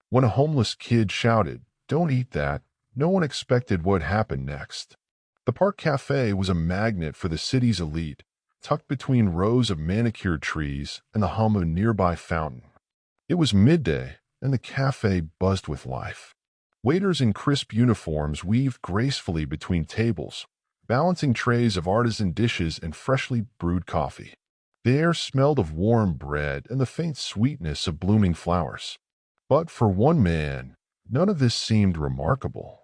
When a homeless kid shouted, "Don't eat that," no one expected what happened next. The park cafe was a magnet for the city's elite, tucked between rows of manicured trees and the hum of a nearby fountain. It was midday, and the cafe buzzed with life. Waiters in crisp uniforms weaved gracefully between tables, balancing trays of artisan dishes and freshly brewed coffee. The air smelled of warm bread and the faint sweetness of blooming flowers. But for one man, none of this seemed remarkable.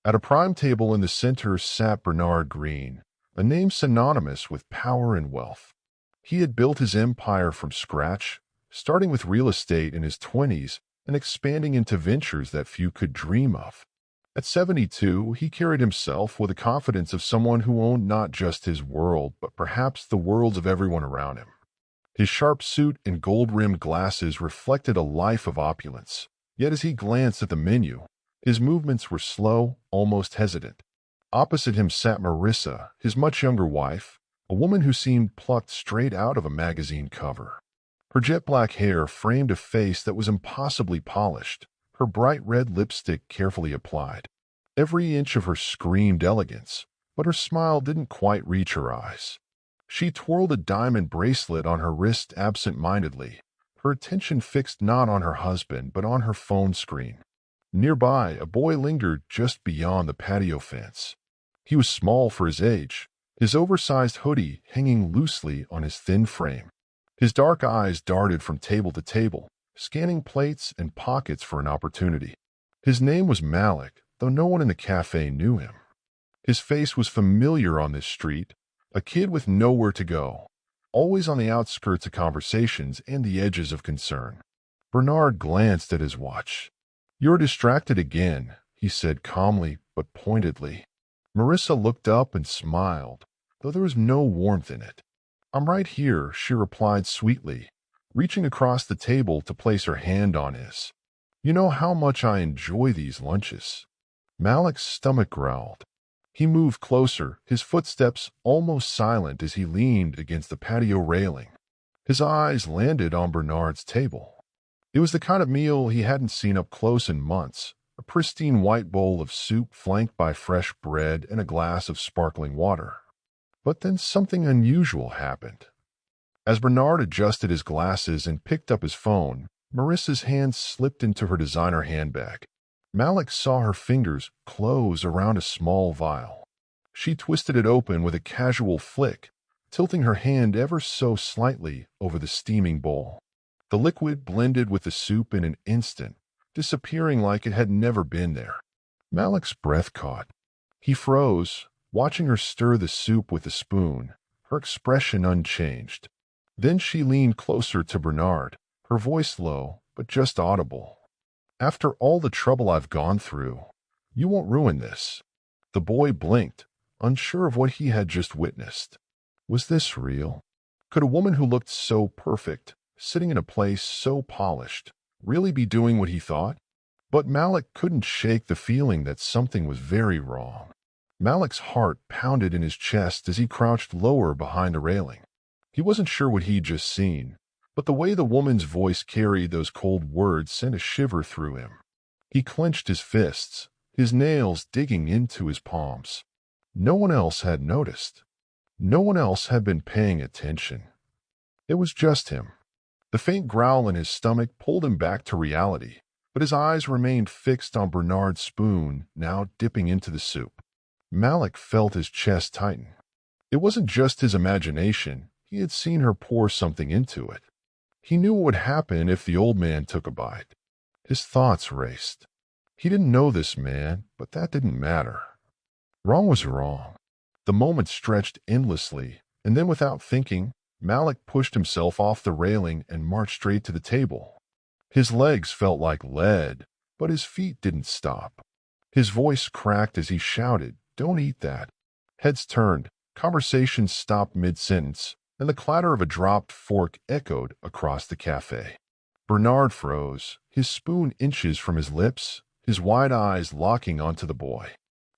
At a prime table in the center sat Bernard Green, a name synonymous with power and wealth. He had built his empire from scratch, starting with real estate in his 20s and expanding into ventures that few could dream of. At 72, he carried himself with the confidence of someone who owned not just his world, but perhaps the worlds of everyone around him. His sharp suit and gold-rimmed glasses reflected a life of opulence, yet as he glanced at the menu, his movements were slow, almost hesitant. Opposite him sat Marissa, his much younger wife, a woman who seemed plucked straight out of a magazine cover. Her jet-black hair framed a face that was impossibly polished, her bright red lipstick carefully applied. Every inch of her screamed elegance, but her smile didn't quite reach her eyes. She twirled a diamond bracelet on her wrist absent-mindedly, her attention fixed not on her husband but on her phone screen. Nearby, a boy lingered just beyond the patio fence. He was small for his age, his oversized hoodie hanging loosely on his thin frame. His dark eyes darted from table to table, scanning plates and pockets for an opportunity. His name was Malik, though no one in the cafe knew him. His face was familiar on this street, a kid with nowhere to go, always on the outskirts of conversations and the edges of concern. Bernard glanced at his watch. "You're distracted again," he said calmly but pointedly. Marissa looked up and smiled, though there was no warmth in it. "I'm right here," she replied sweetly, reaching across the table to place her hand on his. "You know how much I enjoy these lunches." Malik's stomach growled. He moved closer, his footsteps almost silent as he leaned against the patio railing. His eyes landed on Bernard's table. It was the kind of meal he hadn't seen up close in months, a pristine white bowl of soup flanked by fresh bread and a glass of sparkling water. But then something unusual happened. As Bernard adjusted his glasses and picked up his phone, Marissa's hand slipped into her designer handbag. Malik saw her fingers close around a small vial. She twisted it open with a casual flick, tilting her hand ever so slightly over the steaming bowl. The liquid blended with the soup in an instant, disappearing like it had never been there. Malik's breath caught. He froze, watching her stir the soup with a spoon, her expression unchanged. Then she leaned closer to Bernard, her voice low, but just audible. "After all the trouble I've gone through, you won't ruin this." The boy blinked, unsure of what he had just witnessed. Was this real? Could a woman who looked so perfect, sitting in a place so polished, really be doing what he thought? But Malik couldn't shake the feeling that something was very wrong. Malik's heart pounded in his chest as he crouched lower behind the railing. He wasn't sure what he'd just seen, but the way the woman's voice carried those cold words sent a shiver through him. He clenched his fists, his nails digging into his palms. No one else had noticed. No one else had been paying attention. It was just him. The faint growl in his stomach pulled him back to reality, but his eyes remained fixed on Bernard's spoon, now dipping into the soup. Malik felt his chest tighten. It wasn't just his imagination. He had seen her pour something into it. He knew what would happen if the old man took a bite. His thoughts raced. He didn't know this man, but that didn't matter. Wrong was wrong. The moment stretched endlessly, and then without thinking, Malik pushed himself off the railing and marched straight to the table. His legs felt like lead, but his feet didn't stop. His voice cracked as he shouted, "Don't eat that." Heads turned, conversations stopped mid-sentence, and the clatter of a dropped fork echoed across the cafe. Bernard froze, his spoon inches from his lips, his wide eyes locking onto the boy.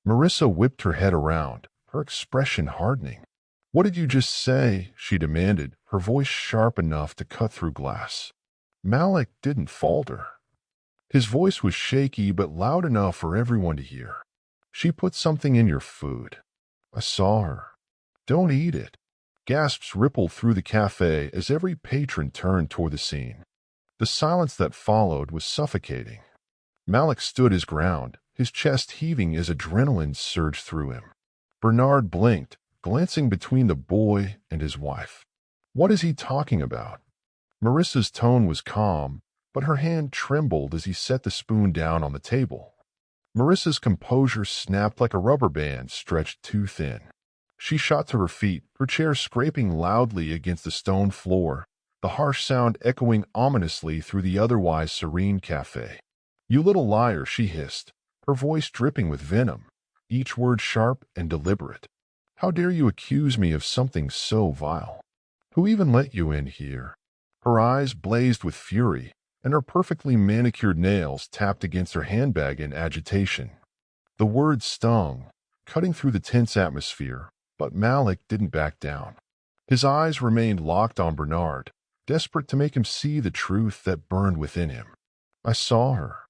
Marissa whipped her head around, her expression hardening. "What did you just say?" she demanded, her voice sharp enough to cut through glass. Malik didn't falter. His voice was shaky but loud enough for everyone to hear. "She put something in your food. I saw her. Don't eat it." Gasps rippled through the cafe as every patron turned toward the scene. The silence that followed was suffocating. Malik stood his ground, his chest heaving as adrenaline surged through him. Bernard blinked, glancing between the boy and his wife. What is he talking about? Marissa's tone was calm, but her hand trembled as he set the spoon down on the table. Marissa's composure snapped like a rubber band stretched too thin. She shot to her feet, her chair scraping loudly against the stone floor, the harsh sound echoing ominously through the otherwise serene cafe. "You little liar," she hissed, her voice dripping with venom, each word sharp and deliberate. "How dare you accuse me of something so vile? Who even let you in here?" Her eyes blazed with fury, and her perfectly manicured nails tapped against her handbag in agitation. The words stung, cutting through the tense atmosphere, but Malik didn't back down. His eyes remained locked on Bernard, desperate to make him see the truth that burned within him. "I saw her.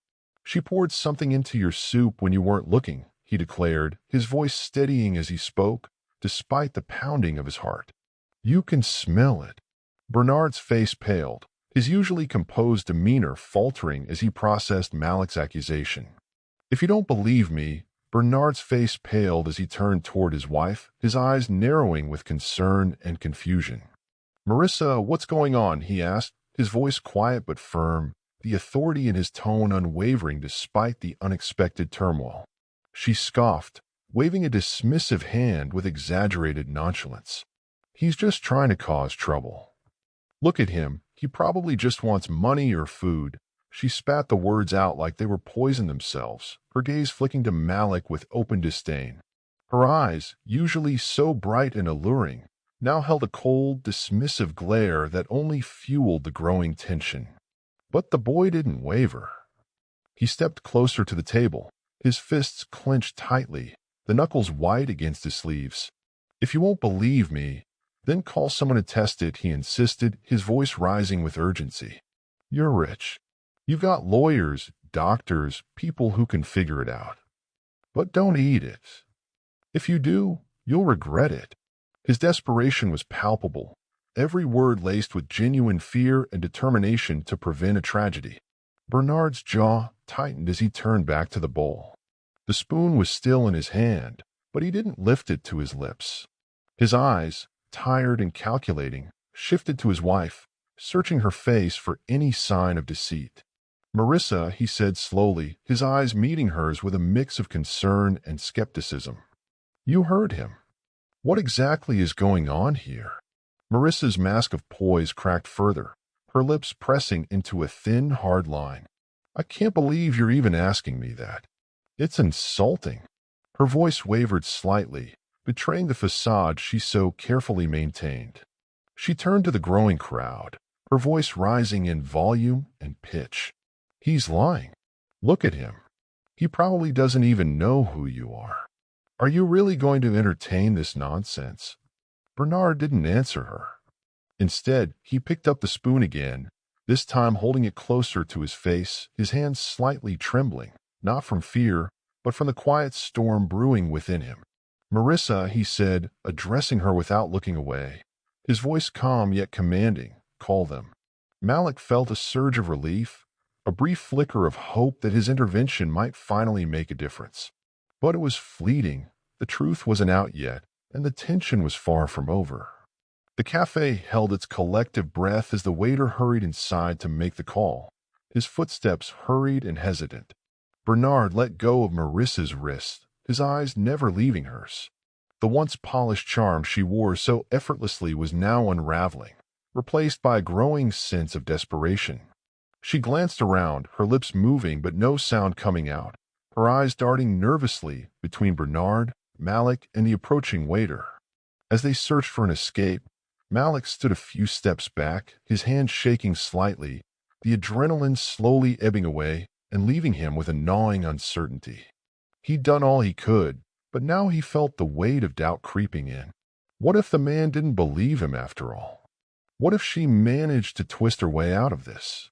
She poured something into your soup when you weren't looking," he declared, his voice steadying as he spoke, despite the pounding of his heart. "You can smell it." Bernard's face paled, his usually composed demeanor faltering as he processed Malik's accusation. "If you don't believe me," Bernard's face paled as he turned toward his wife, his eyes narrowing with concern and confusion. "Marissa, what's going on?" he asked, his voice quiet but firm, the authority in his tone unwavering despite the unexpected turmoil. She scoffed, waving a dismissive hand with exaggerated nonchalance. "He's just trying to cause trouble. Look at him, he probably just wants money or food." She spat the words out like they were poison themselves, her gaze flicking to Malik with open disdain. Her eyes, usually so bright and alluring, now held a cold, dismissive glare that only fueled the growing tension. But the boy didn't waver. He stepped closer to the table, his fists clenched tightly, the knuckles white against his sleeves. "If you won't believe me, then call someone to test it," he insisted, his voice rising with urgency. "You're rich. You've got lawyers, doctors, people who can figure it out. But don't eat it. If you do, you'll regret it." His desperation was palpable, every word laced with genuine fear and determination to prevent a tragedy. Bernard's jaw tightened as he turned back to the bowl. The spoon was still in his hand, but he didn't lift it to his lips. His eyes, tired and calculating, shifted to his wife, searching her face for any sign of deceit. "Marissa," he said slowly, his eyes meeting hers with a mix of concern and skepticism. "You heard him. What exactly is going on here?" Marissa's mask of poise cracked further, her lips pressing into a thin, hard line. "I can't believe you're even asking me that. It's insulting." Her voice wavered slightly, betraying the facade she so carefully maintained. She turned to the growing crowd, her voice rising in volume and pitch. "He's lying. Look at him. He probably doesn't even know who you are. Are you really going to entertain this nonsense?" Bernard didn't answer her. Instead, he picked up the spoon again, this time holding it closer to his face, his hands slightly trembling, not from fear, but from the quiet storm brewing within him. "Marissa," he said, addressing her without looking away, his voice calm yet commanding, "call them." Malik felt a surge of relief, a brief flicker of hope that his intervention might finally make a difference. But it was fleeting, the truth wasn't out yet, and the tension was far from over. The cafe held its collective breath as the waiter hurried inside to make the call, his footsteps hurried and hesitant. Bernard let go of Marissa's wrist, his eyes never leaving hers. The once polished charm she wore so effortlessly was now unraveling, replaced by a growing sense of desperation. She glanced around, her lips moving but no sound coming out, her eyes darting nervously between Bernard, Malik, and the approaching waiter. As they searched for an escape, Malik stood a few steps back, his hand shaking slightly, the adrenaline slowly ebbing away and leaving him with a gnawing uncertainty. He'd done all he could, but now he felt the weight of doubt creeping in. What if the man didn't believe him after all? What if she managed to twist her way out of this?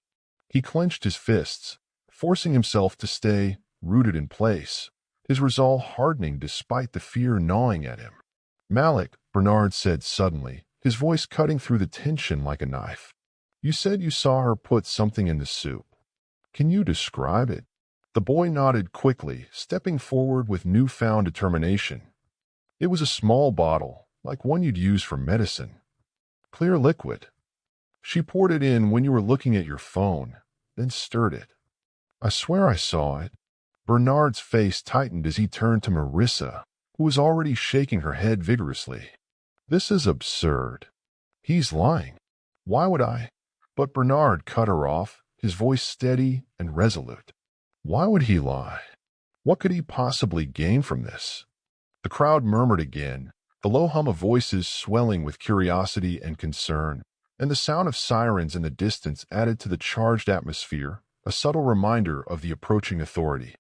He clenched his fists, forcing himself to stay rooted in place, his resolve hardening despite the fear gnawing at him. "Malik," Bernard said suddenly, his voice cutting through the tension like a knife. "You said you saw her put something in the soup. Can you describe it?" The boy nodded quickly, stepping forward with newfound determination. "It was a small bottle, like one you'd use for medicine. Clear liquid. She poured it in when you were looking at your phone, then stirred it. I swear I saw it." Bernard's face tightened as he turned to Marissa, who was already shaking her head vigorously. "This is absurd. He's lying. Why would I?" But Bernard cut her off, his voice steady and resolute. "Why would he lie? What could he possibly gain from this?" The crowd murmured again, the low hum of voices swelling with curiosity and concern, and the sound of sirens in the distance added to the charged atmosphere, a subtle reminder of the approaching authority.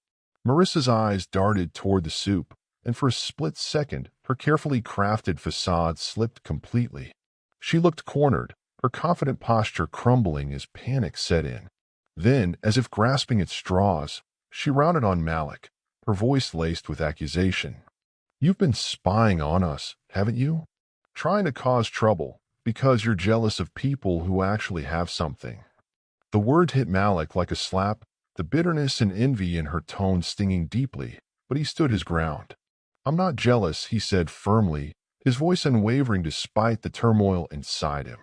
Marissa's eyes darted toward the soup, and for a split second, her carefully crafted facade slipped completely. She looked cornered, her confident posture crumbling as panic set in. Then, as if grasping at straws, she rounded on Malik, her voice laced with accusation. "You've been spying on us, haven't you? Trying to cause trouble, because you're jealous of people who actually have something." The word hit Malik like a slap, the bitterness and envy in her tone stinging deeply, but he stood his ground. "I'm not jealous," he said firmly, his voice unwavering despite the turmoil inside him.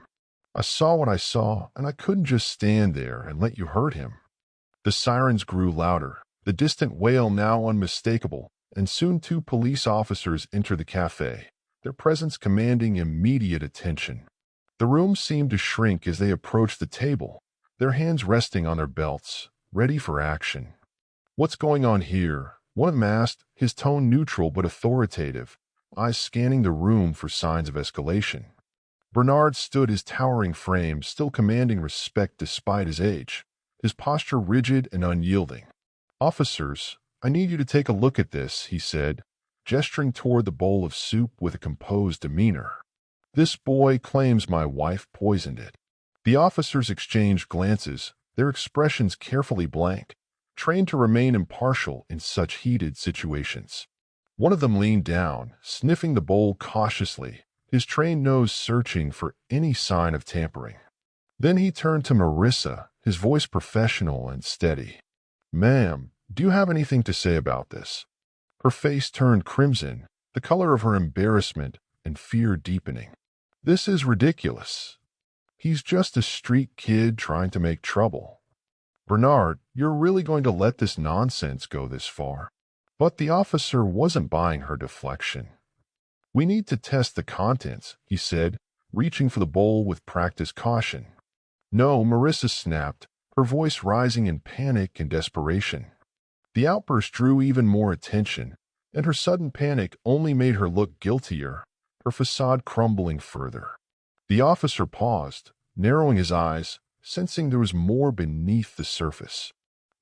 "I saw what I saw, and I couldn't just stand there and let you hurt him." The sirens grew louder, the distant wail now unmistakable, and soon 2 police officers entered the cafe, their presence commanding immediate attention. The room seemed to shrink as they approached the table, their hands resting on their belts, ready for action. "What's going on here?" one of them asked, his tone neutral but authoritative, eyes scanning the room for signs of escalation. Bernard stood his towering frame, still commanding respect despite his age, his posture rigid and unyielding. "Officers, I need you to take a look at this," he said, gesturing toward the bowl of soup with a composed demeanor. "This boy claims my wife poisoned it." The officers exchanged glances, their expressions carefully blank, trained to remain impartial in such heated situations. One of them leaned down, sniffing the bowl cautiously, his trained nose searching for any sign of tampering. Then he turned to Marissa, his voice professional and steady. "Ma'am, do you have anything to say about this?" Her face turned crimson, the color of her embarrassment and fear deepening. "This is ridiculous. He's just a street kid trying to make trouble. Bernard, you're really going to let this nonsense go this far?" But the officer wasn't buying her deflection. "We need to test the contents," he said, reaching for the bowl with practiced caution. "No," Marissa snapped, her voice rising in panic and desperation. The outburst drew even more attention, and her sudden panic only made her look guiltier, her facade crumbling further. The officer paused, narrowing his eyes, sensing there was more beneath the surface.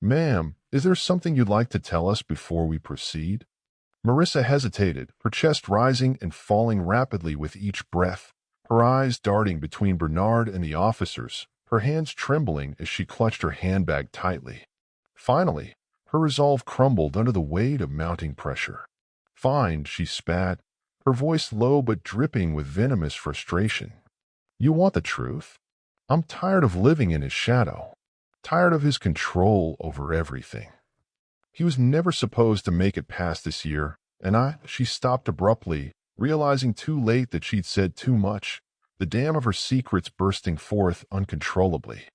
"Ma'am, is there something you'd like to tell us before we proceed?" Marissa hesitated, her chest rising and falling rapidly with each breath, her eyes darting between Bernard and the officers, her hands trembling as she clutched her handbag tightly. Finally, her resolve crumbled under the weight of mounting pressure. "Fine," she spat, her voice low but dripping with venomous frustration. "You want the truth? I'm tired of living in his shadow, tired of his control over everything. He was never supposed to make it past this year, and She stopped abruptly, realizing too late that she'd said too much, the dam of her secrets bursting forth uncontrollably.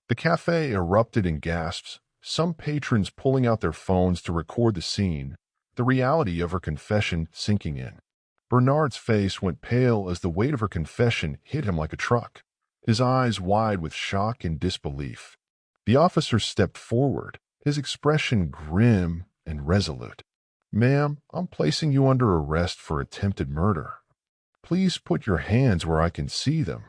The cafe erupted in gasps, some patrons pulling out their phones to record the scene, the reality of her confession sinking in. Bernard's face went pale as the weight of her confession hit him like a truck, his eyes wide with shock and disbelief. The officer stepped forward, his expression grim and resolute. "Ma'am, I'm placing you under arrest for attempted murder. Please put your hands where I can see them."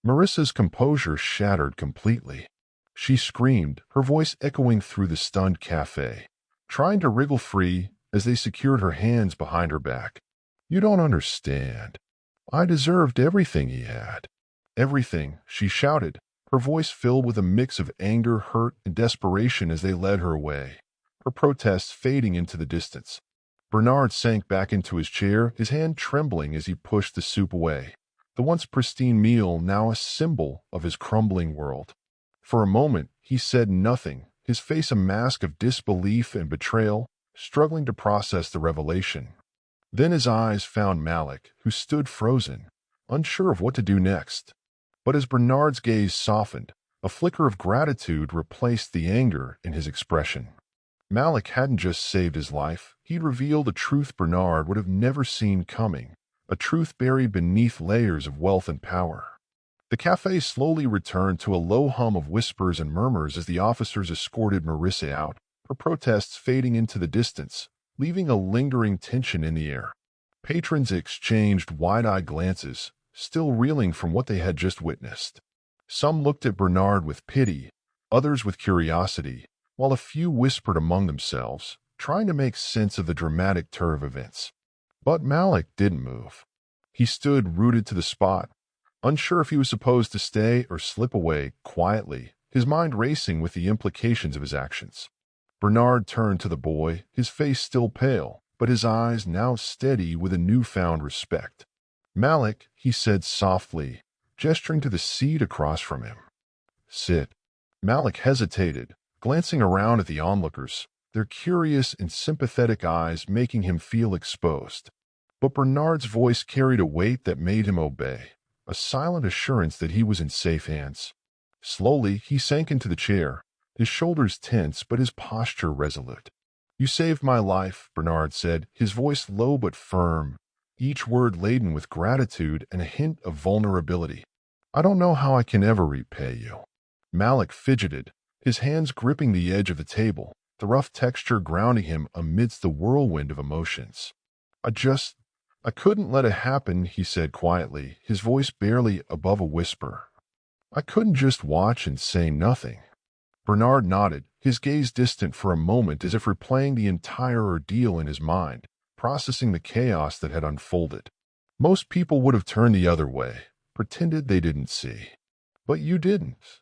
Marissa's composure shattered completely. She screamed, her voice echoing through the stunned cafe, trying to wriggle free as they secured her hands behind her back. "You don't understand. I deserved everything he had." "Everything," she shouted, her voice filled with a mix of anger, hurt, and desperation as they led her away, her protests fading into the distance. Bernard sank back into his chair, his hand trembling as he pushed the soup away, the once pristine meal now a symbol of his crumbling world. For a moment, he said nothing, his face a mask of disbelief and betrayal, struggling to process the revelation. Then his eyes found Malik, who stood frozen, unsure of what to do next. But as Bernard's gaze softened, a flicker of gratitude replaced the anger in his expression. Malik hadn't just saved his life, he'd revealed a truth Bernard would have never seen coming, a truth buried beneath layers of wealth and power. The cafe slowly returned to a low hum of whispers and murmurs as the officers escorted Marissa out, her protests fading into the distance, leaving a lingering tension in the air. Patrons exchanged wide-eyed glances, still reeling from what they had just witnessed. Some looked at Bernard with pity, others with curiosity, while a few whispered among themselves, trying to make sense of the dramatic turn of events. But Malik didn't move. He stood rooted to the spot, unsure if he was supposed to stay or slip away quietly, his mind racing with the implications of his actions. Bernard turned to the boy, his face still pale, but his eyes now steady with a newfound respect. "Malik," he said softly, gesturing to the seat across from him. "Sit." Malik hesitated, glancing around at the onlookers, their curious and sympathetic eyes making him feel exposed. But Bernard's voice carried a weight that made him obey, a silent assurance that he was in safe hands. Slowly, he sank into the chair, his shoulders tense but his posture resolute. "You saved my life," Bernard said, his voice low but firm, each word laden with gratitude and a hint of vulnerability. "I don't know how I can ever repay you." Malik fidgeted, his hands gripping the edge of the table, the rough texture grounding him amidst the whirlwind of emotions. I couldn't let it happen," he said quietly, his voice barely above a whisper. "I couldn't just watch and say nothing." Bernard nodded, his gaze distant for a moment as if replaying the entire ordeal in his mind, processing the chaos that had unfolded. "Most people would have turned the other way, pretended they didn't see. But you didn't.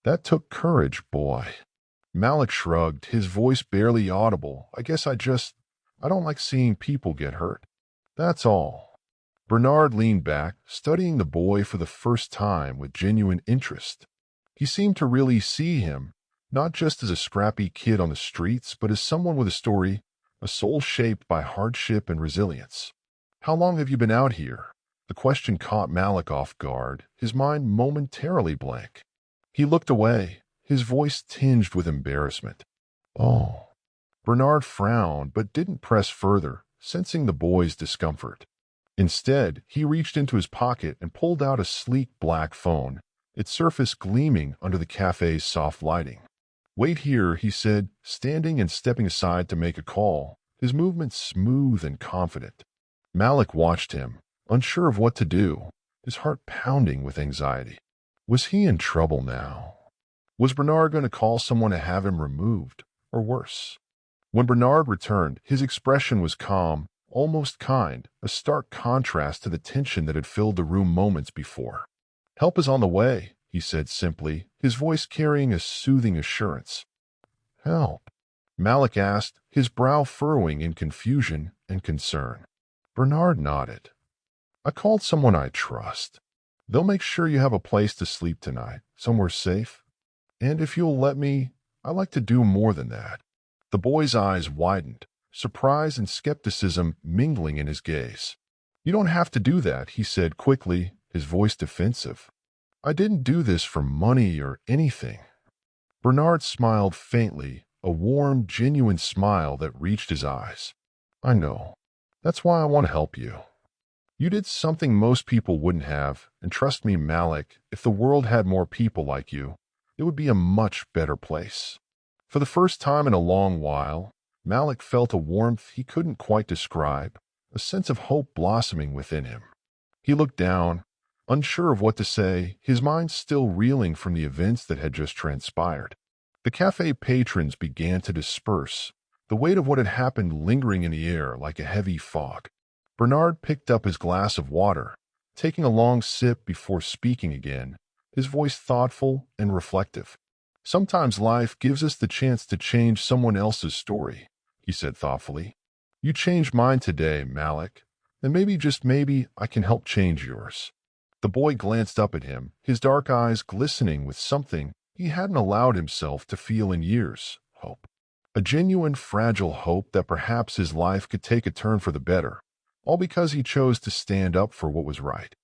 That took courage, boy." Malik shrugged, his voice barely audible. I don't like seeing people get hurt. That's all." Bernard leaned back, studying the boy for the first time with genuine interest. He seemed to really see him, not just as a scrappy kid on the streets, but as someone with a story, a soul shaped by hardship and resilience. "How long have you been out here?" The question caught Malik off guard, his mind momentarily blank. He looked away, his voice tinged with embarrassment. "Oh." Bernard frowned but didn't press further, sensing the boy's discomfort. Instead, he reached into his pocket and pulled out a sleek black phone, its surface gleaming under the cafe's soft lighting. "Wait here," he said, standing and stepping aside to make a call, his movements smooth and confident. Malik watched him, unsure of what to do, his heart pounding with anxiety. Was he in trouble now? Was Bernard going to call someone to have him removed, or worse? When Bernard returned, his expression was calm, almost kind, a stark contrast to the tension that had filled the room moments before. "Help is on the way," he said simply, his voice carrying a soothing assurance. "Help?" Malik asked, his brow furrowing in confusion and concern. Bernard nodded. "I called someone I trust. They'll make sure you have a place to sleep tonight, somewhere safe. And if you'll let me, I'd like to do more than that." The boy's eyes widened, surprise and skepticism mingling in his gaze. "You don't have to do that," he said quickly, his voice defensive. "I didn't do this for money or anything." Bernard smiled faintly, a warm, genuine smile that reached his eyes. "I know. That's why I want to help you. You did something most people wouldn't have, and trust me, Malik, if the world had more people like you, it would be a much better place." For the first time in a long while, Malik felt a warmth he couldn't quite describe, a sense of hope blossoming within him. He looked down, unsure of what to say, his mind still reeling from the events that had just transpired. The cafe patrons began to disperse, the weight of what had happened lingering in the air like a heavy fog. Bernard picked up his glass of water, taking a long sip before speaking again, his voice thoughtful and reflective. "Sometimes life gives us the chance to change someone else's story," he said thoughtfully. "You changed mine today, Malik, and maybe, just maybe, I can help change yours." The boy glanced up at him, his dark eyes glistening with something he hadn't allowed himself to feel in years: hope. A genuine, fragile hope that perhaps his life could take a turn for the better, all because he chose to stand up for what was right.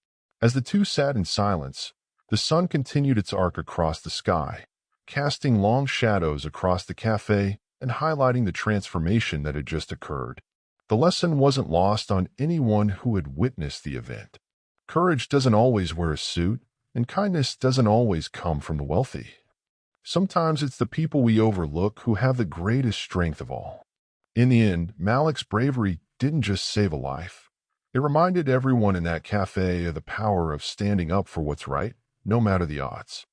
As the two sat in silence, the sun continued its arc across the sky, casting long shadows across the cafe and highlighting the transformation that had just occurred. The lesson wasn't lost on anyone who had witnessed the event. Courage doesn't always wear a suit, and kindness doesn't always come from the wealthy. Sometimes it's the people we overlook who have the greatest strength of all. In the end, Malik's bravery didn't just save a life. It reminded everyone in that cafe of the power of standing up for what's right, no matter the odds.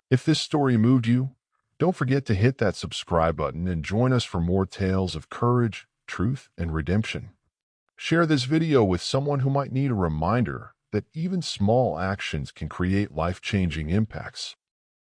If this story moved you, don't forget to hit that subscribe button and join us for more tales of courage, truth, and redemption. Share this video with someone who might need a reminder that even small actions can create life-changing impacts.